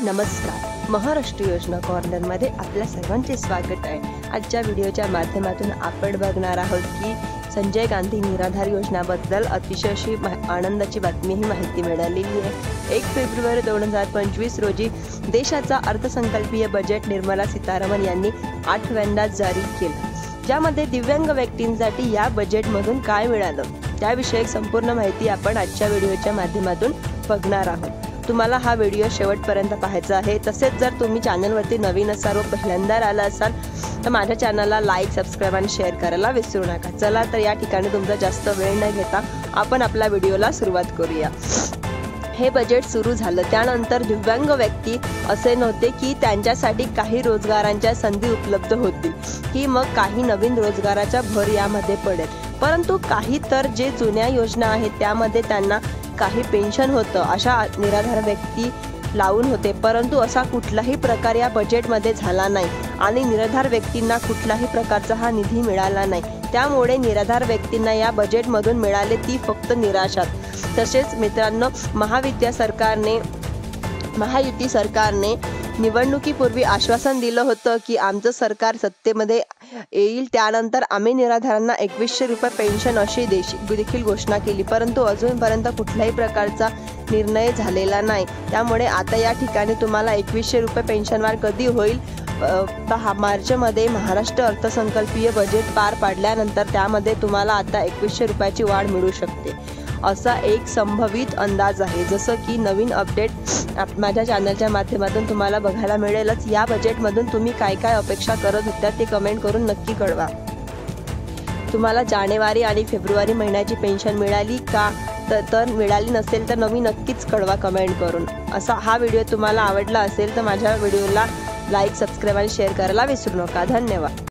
नमस्कार, महाराष्ट्र योजना कॉर्नरमध्ये आपल्या सर्वांचे स्वागत आहे। आजच्या व्हिडिओच्या माध्यमातून आपण बघणार आहोत की संजय गांधी निराधार योजनाबद्दल अतिशय अशी आनंदाची बातमी ही माहिती मिळालेली आहे। 1 फेब्रुवारी 2025 रोजी देशाचा अर्थसंकल्पीय बजेट निर्मला सीतारामन यांनी 8व्यांदा जारी केलं, ज्यामध्ये दिव्यांग व्यक्तींसाठी या बजेटमधून काय मिळालं त्याविषयी संपूर्ण माहिती आपण आजच्या व्हिडिओच्या माध्यमातून बघणार आहोत। तुम्हाला हा व्हिडिओ शेवटपर्यंत पाहायचा आहे। तसेच जर तुम्ही चॅनलवरती नवीन असाल व पहिल्यांदा आला असाल तर माझ्या चॅनलला लाईक, सबस्क्राइब आणि शेअर करायला विसरू नका। चला तर या ठिकाणी तुमचा जास्त वेळ न घेता आपण आपल्या व्हिडिओला सुरुवात करूया। हे बजेट सुरू झालं त्यानंतर दिव्यांग व्यक्ती असे नव्हते की त्यांच्यासाठी काही रोजगारांच्या संधी उपलब्ध होतील की मग काही नवीन रोजगाराच्या भर यामध्ये पडेल, परंतु काही तर जे जुन्या योजना आहेत त्यामध्ये त्यांना काही पेन्शन होतं, अशा निराधार व्यक्ती लावून होते, परंतु असा कुठलाही प्रकार या बजेटमध्ये झाला नाही आणि निराधार व्यक्तींना कुठलाही प्रकारचा हा निधी मिळाला नाही। त्यामुळे निराधार व्यक्तींना या बजेटमधून मिळाले ती फक्त निराशा। तसेच मित्रांनो, महायुती सरकारने निवडणुकीपूर्वी आश्वासन दिलं होतं की आमचं सरकार सत्तेमध्ये येईल त्यानंतर आम्ही निराधारांना 2100 रुपये पेन्शन अशी देखील घोषणा केली, परंतु अजूनपर्यंत कुठल्याही प्रकारचा निर्णय झालेला नाही। त्यामुळे आता या ठिकाणी तुम्हाला 2100 रुपये पेन्शनवाढ कधी होईल मार्चमध्ये महाराष्ट्र अर्थसंकल्पीय बजेट पार पाडल्यानंतर त्यामध्ये तुम्हाला आता 2100 रुपयाची वाढ मिळू शकते असा एक संभावित अंदाज आहे। जसं की नवीन अपडेट माझ्या चॅनलच्या माध्यमातून तुम्हाला बघायला मिळेलच। या बजेटमधून तुम्ही काय काय अपेक्षा करत होत्या ते कमेंट करून नक्की कळवा। तुम्हाला जानेवारी आणि फेब्रुवारी महिन्याची पेन्शन मिळाली का तर मिळाली नसेल तर नक्कीच कळवा कमेंट करून। असा हा व्हिडिओ तुम्हाला आवडला असेल तर माझ्या व्हिडिओला लाईक, सबस्क्राइब आणि शेअर करायला विसरू नका। धन्यवाद।